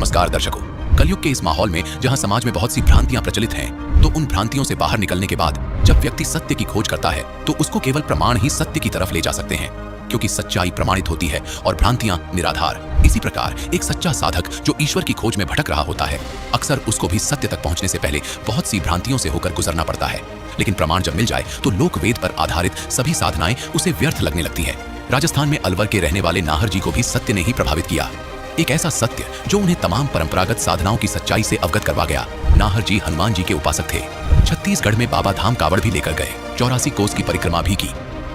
नमस्कार दर्शकों। कलयुग के इस माहौल में जहां समाज में बहुत सी भ्रांतियां प्रचलित हैं, तो उन भ्रांतियों से बाहर निकलने के बाद जब व्यक्ति सत्य की खोज करता है तो उसको केवल प्रमाण ही सत्य की तरफ ले जा सकते हैं, क्योंकि सच्चाई प्रमाणित होती है और भ्रांतियां निराधार। इसी प्रकार एक सच्चा साधक जो ईश्वर की खोज में भटक रहा होता है, अक्सर उसको भी सत्य तक पहुंचने से पहले बहुत सी भ्रांतियों से होकर गुजरना पड़ता है। लेकिन प्रमाण जब मिल जाए तो लोक वेद पर आधारित सभी साधनाएं उसे व्यर्थ लगने लगती है। राजस्थान में अलवर के रहने वाले नाहर जी को भी सत्य ने ही प्रभावित किया, एक ऐसा सत्य जो उन्हें तमाम परंपरागत साधनाओं की सच्चाई से अवगत करवा गया। नाहर जी हनुमान जी के उपासक थे। छत्तीसगढ़ में बाबा धाम कावड़ भी लेकर गए, 84 कोस की परिक्रमा भी की।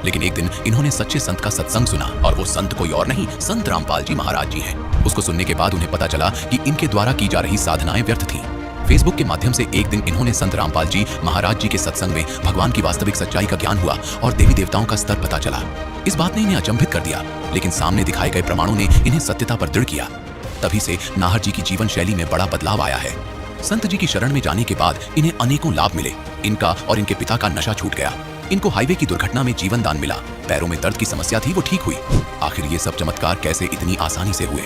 लेकिन एक दिन इन्होंने सच्चे संत का सत्संग सुना, और वो संत कोई और नहीं, संत रामपाल जी महाराज जी हैं। उसको सुनने के बाद उन्हें पता चला कि इनके द्वारा की जा रही साधनाएं व्यर्थ थीं। फेसबुक के माध्यम से एक दिन इन्होंने संत रामपाल जी महाराज जी के सत्संग में भगवान की वास्तविक सच्चाई का ज्ञान हुआ और देवी देवताओं का स्तर पता चला। इस बात ने इन्हें अचंभित कर दिया, लेकिन सामने दिखाए गए प्रमाणों ने इन्हें सत्यता पर दृढ़ किया। तभी से नाहर जी की जीवन शैली में बड़ा बदलाव आया है। संत जी की शरण में जाने के बाद इन्हें अनेकों लाभ मिले। इनका और इनके पिता का नशा छूट गया। इनको हाईवे की दुर्घटना में जीवन दान मिला। पैरों में दर्द की समस्या थी, वो ठीक हुई। आखिर ये सब चमत्कार कैसे इतनी आसानी से हुए?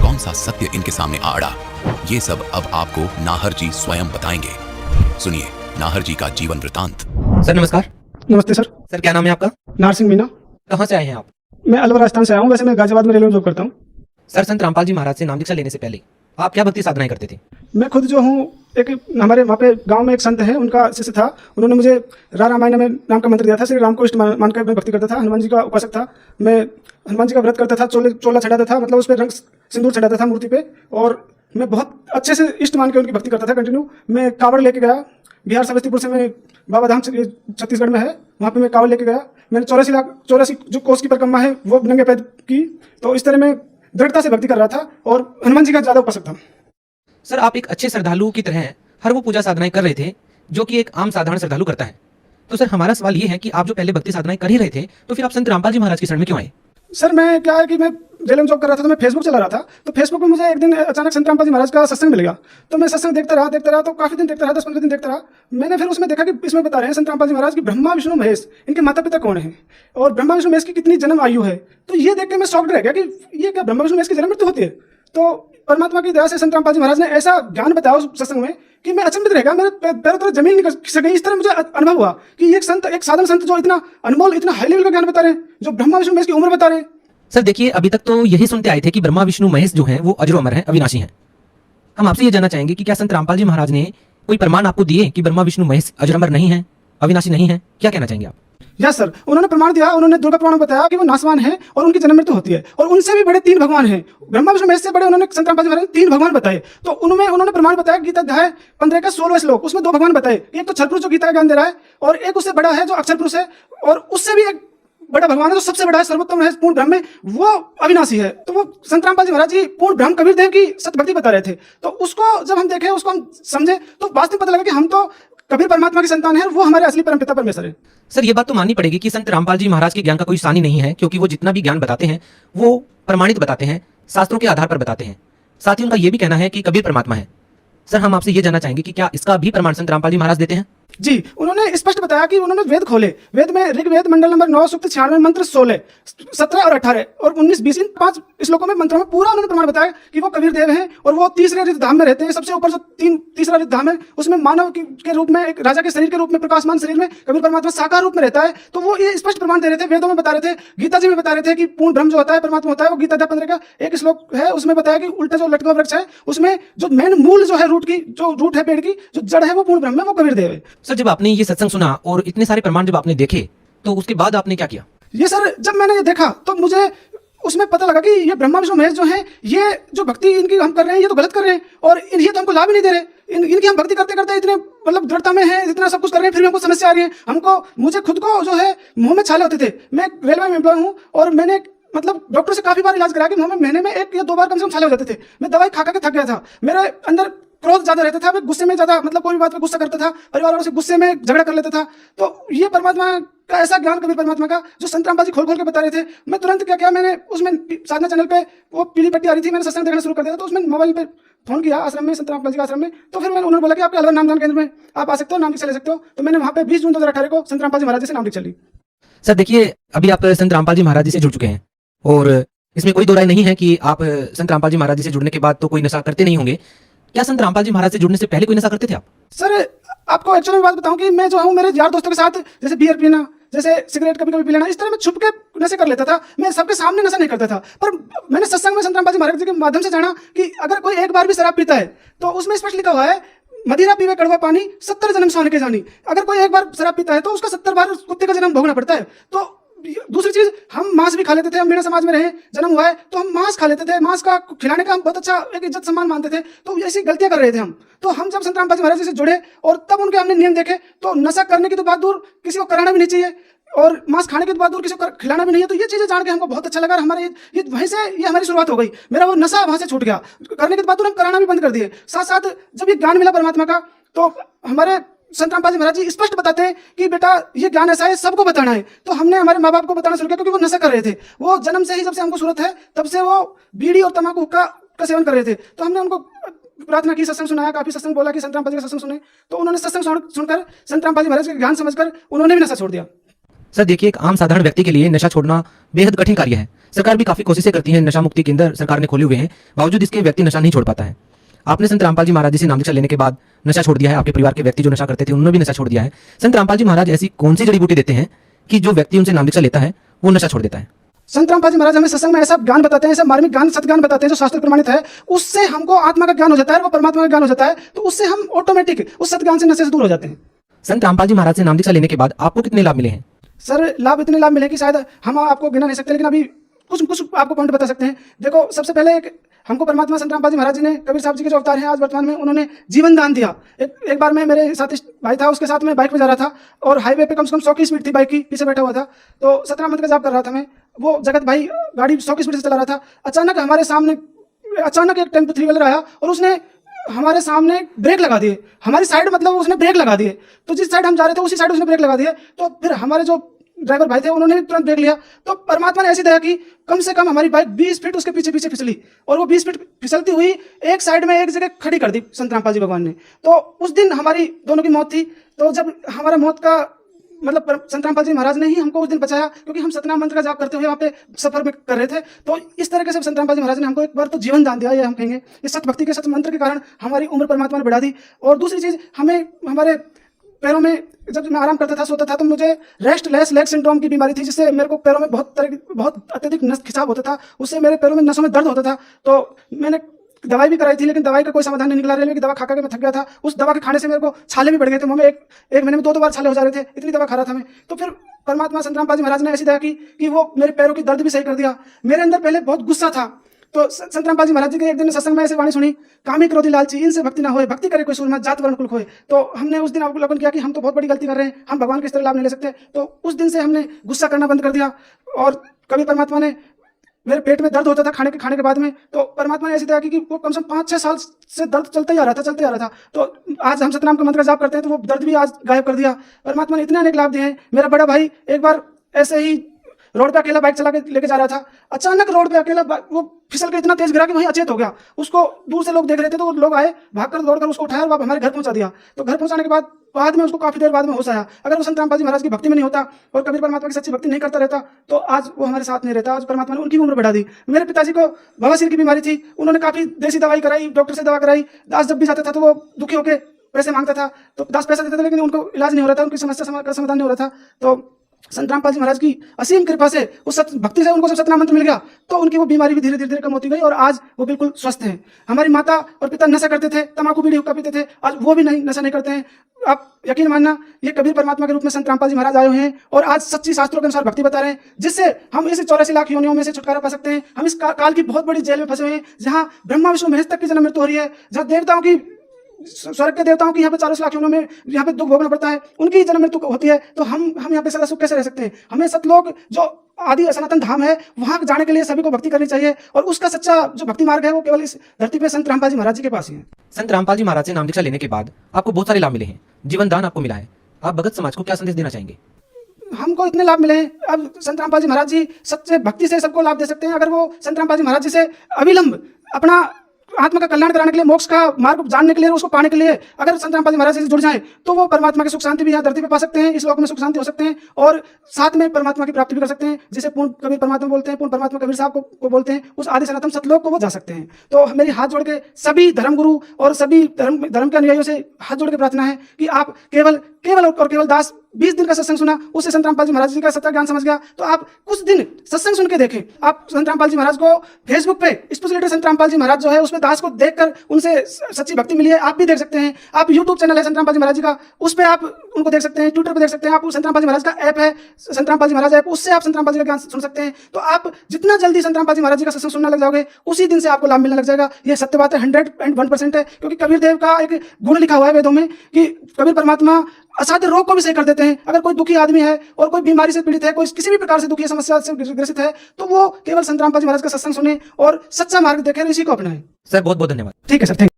कौन सा सत्य इनके सामने आ अड़ा? ये सब अब आपको नाहर जी स्वयं बताएंगे। सुनिए नाहर जी का जीवन वृतांत। सर नमस्कार। नमस्ते सर। सर क्या नाम है आपका? नाहर सिंह मीना। कहाँ से आए हैं आप? मैं अलवर राजस्थान से आया हूँ। वैसे मैं गाजियाबाद में रेलवे में जॉब करता हूँ। सर संत रामपाल जी महाराज से नाम दीक्षा लेने से पहले आप क्या भक्ति साधनाएं करते थे? मैं खुद जो हूँ, एक हमारे वहाँ पे गांव में एक संत है, उनका शिष्य था। उन्होंने मुझे रामायण में नाम का मंत्र दिया था। श्री राम को इष्ट मानकर मैं भक्ति करता था। हनुमान जी का उपासक था। मैं हनुमान जी का व्रत करता था, चोला चढ़ाता था, मतलब उस पर रंग सिंदूर चढ़ाता था मूर्ति पे, और मैं बहुत अच्छे से इष्ट मान के उनकी भक्ति करता था कंटिन्यू। मैं कावड़ लेके गया बिहार समस्तीपुर से। मैं बाबा धाम छत्तीसगढ़ में है, वहाँ पे मैं कावड़ लेके गया। मैंने 84 जो कोस की परिक्रमा है वो नंगे पैर की। तो इस तरह मैं दृढ़ता से भक्ति कर रहा था और हनुमान जी का ज्यादा उपासक था। सर आप एक अच्छे श्रद्धालु की तरह हर वो पूजा साधनाएं कर रहे थे जो कि एक आम साधारण श्रद्धालु करता है। तो सर हमारा सवाल ये है कि आप जो पहले भक्ति साधनाएं कर ही रहे थे, तो फिर आप संत रामपाल जी महाराज की शरण में क्यों आए? सर मैं क्या है कि मैं रेलवे में जॉब कर रहा था, तो मैं फेसबुक चला रहा था। तो फेसबुक में मुझे एक दिन अचानक संत रामपाल जी महाराज का सत्संग मिल गया। तो मैं सत्संग देखता रहा तो काफी दिन देखता रहा, 10-15 दिन देखता रहा। मैंने फिर उसमें देखा कि इसमें बता रहे हैं संत रामपाल जी महाराज की ब्रह्मा विष्णु महेश, इनके माता पिता कौन है और ब्रह्मा विष्णु महेश की कितनी जन्म आयु है। तो ये देख के मैं शॉक्ड रह गया कि ये क्या ब्रह्मा विष्णु महेश की जन्म मृत्यु होती है। तो परमात्मा की दया से संत रामपाल जी महाराज ने ऐसा ज्ञान बताया उस सत्संग में कि मैं अचंभित रह गया। मेरे पैरों तले जमीन नहीं खिसक गई। इस तरह मुझे अनुभव हुआ कि एक संत, एक साधन संत जो इतना अनमोल, इतना हाई लेवल का ज्ञान बता रहे हैं, जो ब्रह्मा विष्णु महेश की उम्र बता रहे हैं। सर देखिए, अभी तक तो यही सुनते आए थे कि ब्रह्मा विष्णु महेश जो हैं वो अजर अमर हैं, अविनाशी हैं। हम आपसे ये जानना चाहेंगे कि क्या संत रामपाल जी महाराज ने कोई प्रमाण आपको दिए कि ब्रह्मा विष्णु महेश अजर अमर नहीं है, अविनाशी नहीं है? क्या कहना चाहेंगे आप? यस सर, उन्होंने प्रमाण दिया। उन्होंने दुर्गा पुराण में बताया कि वो नासवान है और उनकी जन्म मृत्यु होती है, और उनसे भी बड़े 3 भगवान हैं। ब्रह्मा विष्णु महेश से बड़े उन्होंने संत रामपाल जी महाराज 3 भगवान बताए। तो उनमें उन्होंने प्रमाण बताया गीता अध्याय 15 का 16वां श्लोक, उसमें 2 भगवान बताए। एक तो क्षरपुरुष जो गीता का ज्ञान दे रहा है, और एक उससे बड़ा है जो अक्षर पुरुष है, और उससे भी एक बड़ा भगवान है जो सबसे बड़ा है, सर्वोत्तम है, पूर्ण ब्रह्म है, वो अविनाशी है। तो वो संत रामपाल जी महाराज जी पूर्ण ब्रह्म कबीर देव की सत्य भक्ति बता रहे थे। तो उसको जब हम देखे, उसको हम समझे, तो वास्तव में पता लगा कि हम तो कबीर परमात्मा की संतान है, वो हमारे असली परमपिता परमेश्वर है। सर ये बात तो माननी पड़ेगी कि संत रामपाल जी महाराज के ज्ञान का कोई सानी नहीं है, क्योंकि वो जितना भी ज्ञान बताते हैं वो प्रमाणित बताते हैं, शास्त्रों के आधार पर बताते हैं। साथ ही उनका ये भी कहना है कि कबीर परमात्मा है। सर हम आपसे ये जानना चाहेंगे कि क्या इसका भी प्रमाण संत रामपाल जी महाराज देते हैं? जी, उन्होंने स्पष्ट बताया कि उन्होंने वेद खोले। वेद में ऋग्वेद मंडल नंबर 9 सूक्त 96 मंत्र 16, 17 और 18 और 19, 20 इन 5 श्लोकों में, मंत्रों में पूरा उन्होंने प्रमाण बताया कि वो कबीर देव हैं, और वो तीसरे रिद्ध धाम में रहते हैं। सबसे ऊपर जो तीसरा रिद्ध धाम है, उसमें मानव के रूप में, एक राजा के शरीर के रूप में, प्रकाशमान शरीर में कबीर परमात्मा साकार रूप में रहता है। तो वो ये स्पष्ट प्रमाण दे रहे थे, वेदों में बता रहे थे, गीता जी में बता रहे थे कि पूर्ण ब्रह्म जो होता है, परमात्मा होता है, वो गीता 15 का एक श्लोक है, उसमें बताया कि उल्टा जो लटका वृक्ष है, उसमें जो मेन मूल जो है, रूट है पेड़ की, जो जड़ है, वो पूर्ण ब्रह्म है, वो कबीर देव है। सर जब आपने ये सत्संग सुना और इतने सारे प्रमाण जब आपने देखे, तो उसके बाद आपने क्या किया? ये सर, जब मैंने ये देखा तो मुझे उसमें पता लगा कि ये ब्रह्मा विष्णु महेश जो हैं, ये जो भक्ति इनकी हम कर रहे हैं, ये तो गलत कर रहे हैं, और ये तो हमको लाभ ही नहीं दे रहे। इनकी हम भक्ति करते करते इतने मतलब दृढ़ता में है, इतना सब कुछ कर रहे हैं, फिर भी हमको समस्या आ रही है। मुझे खुद को जो है मुंह में छाले होते थे। मैं रेलवे में एम्प्लॉय हूँ, और मैंने मतलब डॉक्टर से काफी बार इलाज कराया कि मुंह में महीने में 1 या 2 बार कम से कम छाले हो जाते थे। मैं दवाई खा के थक गया था। मेरे अंदर क्रोध ज्यादा रहता था, मैं गुस्से में ज्यादा, मतलब कोई भी बात पे गुस्सा करता था, परिवार वालों से गुस्से में झगड़ा कर लेता था। तो ये परमात्मा का ऐसा ज्ञान, कबीर परमात्मा का, जो संत रामपाल जी खोल के बता रहे थे, मैं तुरंत क्या किया, मैंने उसमें साधना चैनल पे वो पीली पट्टी आ रही थी, मैंने सत्संग देखना शुरू कर दिया। तो उसमें मोबाइल पे फोन किया आश्रम में, संत रामपाल जी के आश्रम में। तो फिर उन्होंने बोला कि आपके अलवर नामदान केंद्र में आप आ सकते हो, नाम दीक्षा ले सकते हो। तो मैंने वहाँ पे 20 जून 2018 को संत रामपाल जी महाराज जी से नाम दीक्षा ली। सर देखिए, अभी आप संत रामपाल जी महाराज जी से जुड़ चुके हैं, और इसमें कोई दो राय नहीं है कि आप संत रामपाल जी महाराज जी से जुड़ने के बाद तो कोई नशा करते नहीं होंगे। क्या संत रामपाल जी महाराज से जुड़ने से पहले कोई नशा करते थे आप? सर आपको एक्चुअली बात बताऊं कि मैं जो हूँ मेरे यार दोस्तों के साथ जैसे बियर पीना, जैसे सिगरेट कभी कभी पी लेना, इस तरह मैं छुप के नशे कर लेता था। मैं सबके सामने नशा नहीं करता था। पर मैंने सत्संग में संत रामपाल जी महाराज जी के माध्यम से जाना कि अगर कोई एक बार भी शराब पीता है तो उसमें स्पष्ट लिखा हुआ है, मदिरा पीवे कड़वा पानी 70 जन्म सोने के जानी। अगर कोई एक बार शराब पीता है तो उसका 70 बार कुत्ते का जन्म भोगना पड़ता है। तो दूसरी चीज, हम मांस भी खा लेते थे। हम मेरे समाज में रहे, जन्म हुआ है तो हम मांस खा लेते थे। मांस का खिलाने का हम बहुत अच्छा एक इज्जत सम्मान मानते थे। तो ऐसी गलतियां कर रहे थे हम। तो हम जब संत रामपाल जी महाराज जी से जुड़े और तब उनके हमने नियम देखे तो नशा करने की तो बात दूर, किसी को कराना भी नहीं चाहिए, और मांस खाने की तो बात दूर, किसी को खिलाना भी नहीं है। तो ये चीजें जान के हमको बहुत अच्छा लगा। हमारे ये वहीं से ये हमारी शुरुआत हो गई। मेरा वो नशा वहां से छूट गया। करने की बात दूर, हम कराना भी बंद कर दिए। साथ साथ जब ये ज्ञान मिला परमात्मा का तो हमारे संत रामपाल जी महाराज जी स्पष्ट बताते हैं कि बेटा ये ज्ञान ऐसा है, सबको बताना है। तो हमने हमारे माँ बाप को बताना शुरू किया, क्योंकि वो नशा कर रहे थे। वो जन्म से ही, जब से हमको सूरत है तब से वो बीड़ी और तंबाकू हुक्का का सेवन कर रहे थे। तो हमने उनको प्रार्थना की, सत्संग सुनाया, काफी सत्संग बोला कि संत रामपाल जी का सत्संग सुने। तो उन्होंने सत्संग सुनकर संत रामपाल जी महाराज का ज्ञान समझकर उन्होंने भी नशा छोड़ दिया। सर देखिए, एक आम साधारण व्यक्ति के लिए नशा छोड़ना बेहद कठिन कार्य है। सरकार भी काफी कोशिशें करती है, नशा मुक्ति केंद्र सरकार ने खोले हुए हैं, बावजूद इसके व्यक्ति नशा नहीं छोड़ पाता है। आपने संत रामपाल जी महाराज जी से नाम दीक्षा लेने के बाद नशा छोड़ दिया है। आपके परिवार के व्यक्ति जो नशा करते थे उन्होंने भी नशा छोड़ दिया है। संत रामपाल जी महाराज ऐसी कौन सी जड़ी बूटी देते हैं कि जो व्यक्ति उनसे नाम दीक्षा लेता है वो नशा छोड़ देता है? संत रामपाल जी महाराज हमें सत्संग में ऐसा ज्ञान बताते हैं, ऐसा मार्मिक ज्ञान, सत्ज्ञान बताते हैं जो शास्त्र प्रमाणित है। उससे हमको आत्मा का ज्ञान हो जाता है, वो परमात्मा का ज्ञान हो जाता है। तो उससे हम ऑटोमेटिक उस सत्ज्ञान से, नशे से दूर हो जाते हैं। संत रामपाल जी महाराज से नाम दीक्षा लेने के बाद आपको कितने लाभ मिले हैं? सर लाभ इतने लाभ मिले कि शायद हम आपको गिना नहीं सकते, लेकिन अभी कुछ आपको पॉइंट बता सकते हैं। देखो, सबसे पहले हमको परमात्मा संत रामपाल जी महाराज जी ने, कबीर साहब जी के जो अवतार हैं आज वर्तमान में, उन्होंने जीवन दान दिया। एक बार मैं, मेरे साथ भाई था, उसके साथ मैं बाइक पे जा रहा था और हाईवे पे कम से कम 100 की स्पीड थी बाइक की, पीछे बैठा हुआ था। तो 17 मंथ का जाप कर रहा था मैं। वो जगत भाई गाड़ी 100 की स्पीड से चला रहा था। अचानक हमारे सामने एक टेम्पो 3 व्हीलर आया और उसने हमारे सामने ब्रेक लगा दिए। हमारी साइड मतलब उसने ब्रेक लगा दिए। तो जिस साइड हम जा रहे थे उसी साइड उसने ब्रेक लगा दिए। तो फिर हमारे जो ड्राइवर भाई थे उन्होंने भी तुरंत ब्रेक लिया। तो परमात्मा ने ऐसी दया की, कम से कम हमारी बाइक 20 फीट उसके पीछे पीछे फिसली, और वो 20 फीट फिसलती हुई एक साइड में एक जगह खड़ी कर दी संत रामपाल जी भगवान ने। तो उस दिन हमारी दोनों की मौत थी। तो जब हमारा मौत का मतलब संत रामपाल जी महाराज ने ही हमको उस दिन बचाया, क्योंकि हम सतनाम मंत्र का जाप करते हुए वहाँ पे सफर में कर रहे थे। तो इस तरह से संत रामपाल जी महाराज ने हमको एक बार तो जीवन दान दिया, ये हम कहेंगे। इस सत भक्ति के सत मंत्र के कारण हमारी उम्र परमात्मा ने बढ़ा दी। और दूसरी चीज, हमें हमारे पैरों में, जब मैं आराम करता था, सोता था, तो मुझे रेस्टलेस लेग सिंड्रोम की बीमारी थी, जिससे मेरे को पैरों में बहुत अत्यधिक नस खिंचाव होता था। उससे मेरे पैरों में, नसों में दर्द होता था। तो मैंने दवाई भी कराई थी, लेकिन दवाई का कोई समाधान नहीं निकला। रेलवे की दवा खा के मैं थक गया था। उस दवा के खाने से मेरे को छाले भी बढ़ गए थे। मुंह में एक महीने में 2 बार छाले हो जा रहे थे, इतनी दवा खा रहा था मैं। तो फिर परमात्मा संत रामपाल जी महाराज ने ऐसी दया की कि वो मेरे पैरों की दर्द भी सही कर दिया। मेरे अंदर पहले बहुत गुस्सा था। तो संत रामपाल जी महाराज जी के एक दिन सत्संग में ऐसे वाणी सुनी, कामी क्रोधी लालची इनसे भक्ति ना होए, भक्ति करे कोई सूरमा, जात वर्ण कुल खोए। तो हमने उस दिन अवलोकन किया कि हम तो बहुत बड़ी गलती कर रहे हैं, हम भगवान के इस तरह लाभ नहीं ले सकते। तो उस दिन से हमने गुस्सा करना बंद कर दिया। और कभी परमात्मा ने, मेरे पेट में दर्द होता था खाने के बाद में, तो परमात्मा ने ऐसी दया की कि वो कम से कम 5-6 साल से दर्द चलते ही आ रहा था। तो आज हम सतनाम का मंत्र का जाप करते हैं तो वो दर्द भी आज गायब कर दिया। परमात्मा ने इतने अनेक लाभ दिए हैं। मेरा बड़ा भाई एक बार ऐसे ही रोड पे अकेला बाइक चला के लेके जा रहा था। अचानक रोड पे अकेला वो फिसल के इतना तेज गिरा कि वहीं अचेत हो गया। उसको दूर से लोग देख रहे थे, तो लोग आए, भागकर दौड़कर उसको उठाया और हमारे घर पहुंचा दिया। तो घर पहुंचाने के बाद में उसको काफी देर बाद में होश आया। अगर वो संत रामपाल जी महाराज की भक्ति में नहीं होता और कबीर परमात्मा की सच्ची भक्ति नहीं करता रहता तो आज वो हमारे साथ नहीं रहता। आज परमात्मा ने उनकी उम्र बढ़ा दी। मेरे पिताजी को बवासीर की बीमारी थी। उन्होंने काफी देसी दवाई कराई, डॉक्टर से दवा कराई। दास जब भी जाता था तो वो दुखी होकर पैसे मांगता था, तो दास पैसा देता था, लेकिन उनको इलाज नहीं हो रहा था, उनकी समस्या का समाधान नहीं हो रहा था। तो संत रामपाल जी महाराज की असीम कृपा से, उस भक्ति से उनको जब सतनाम मंत्र मिल गया तो उनकी वो बीमारी भी धीरे धीरे कम होती गई और आज वो बिल्कुल स्वस्थ हैं। हमारी माता और पिता नशा करते थे, तंबाकू बीड़ी हुक्का पीते थे, आज वो भी नशा नहीं करते हैं। आप यकीन मानना, ये कबीर परमात्मा के रूप में संत रामपाल जी महाराज आए हुए हैं और आज सच्ची शास्त्रों के अनुसार भक्ति बता रहे हैं, जिससे हम इस 84 लाख योनियों में से छुटकारा पा सकते हैं। हम इस काल की बहुत बड़ी जेल में फंसे हुए हैं, जहाँ ब्रह्मा विष्णु महेश तक की जन्म मृत्यु हो रही है, जहाँ देवताओं की, स्वर्ग के देवताओं की यहाँ पे 40 लाख योनियों में यहाँ पे दुख भोगना पड़ता है, उनकी जन्म मृत्यु होती है। तो हम यहाँ पे सदा सुख कैसे रह सकते हैं? हमें सतलोक जो आदि सनातन धाम है वहां जाने के लिए सभी को भक्ति करनी चाहिए, और उसका सच्चा जो भक्ति मार्ग है वो केवल इस धरती पे संत रामपाल जी महाराज जी के पास ही है। संत रामपाल जी महाराज से नाम दीक्षा लेने के बाद आपको बहुत सारे लाभ मिले हैं, जीवन दान आपको मिला है। आप भगत समाज को क्या संदेश देना चाहेंगे? हमको इतने लाभ मिले हैं। अब संत रामपाल जी महाराज जी सच्चे भक्ति से सबको लाभ दे सकते हैं। अगर वो संत रामपाल जी महाराज जी से अविलंब अपना आत्मा का कल्याण कराने के लिए, मोक्ष का मार्ग जानने के लिए, उसको पाने के लिए अगर संत रामपाल जी महाराज से जुड़ जाएं तो वो परमात्मा की सुख शांति भी यहाँ धरती पे पा सकते हैं, इस लोक में सुख शांति हो सकते हैं और साथ में परमात्मा की प्राप्ति भी कर सकते हैं, जिसे पूर्ण कबीर परमात्मा बोलते हैं, पूर्ण परमात्मा कबीर साहब को बोलते हैं, उस आदि सनातन सतलोक को वो जा सकते हैं। तो मेरी हाथ जोड़ के सभी धर्मगुरु और सभी धर्म के अनुयायियों से हाथ जोड़ के प्रार्थना है कि आप केवल दास 20 दिन का सत्संग सुना, उससे संत रामपाल जी महाराज जी का सत्य ज्ञान समझ गया, तो आप कुछ दिन सत्संग सुन के देखें। आप संत रामपाल जी महाराज को फेसबुक पे स्पेशलिटी संत रामपाल जी महाराज जो है उसमें दास को देखकर उनसे सच्ची भक्ति मिली है, आप भी देख सकते हैं। आप यूट्यूब चैनल है संत रामपाल जी महाराज जी का, उस पर आप उनको देख सकते हैं, ट्विटर पर देख सकते हैं। आप संत रामपाल जी महाराज का ऐप है, संत रामपाल जी महाराज ऐप, उससे आप संत रामपाल जी का ज्ञान सुन सकते हैं। तो आप जितना जल्दी संत रामपाल जी महाराज जी का सत्संग सुनने लग जाओगे, उसी दिन से आपको लाभ मिलने लग जाएगा। ये सत्य बात है, 101% है, क्योंकि कबीर देव का एक गुण लिखा हुआ है वेदों में कि कबीर परमात्मा असाध्य रोग को भी सही कर देते हैं। अगर कोई दुखी आदमी है और कोई बीमारी से पीड़ित है, कोई किसी भी प्रकार से दुखी समस्या से ग्रसित है, तो वो केवल संत रामपाल जी महाराज का सत्संग सुने और सच्चा मार्ग देखें, इसी को अपनाएं। सर बहुत बहुत धन्यवाद। ठीक है सर, थैंक यू।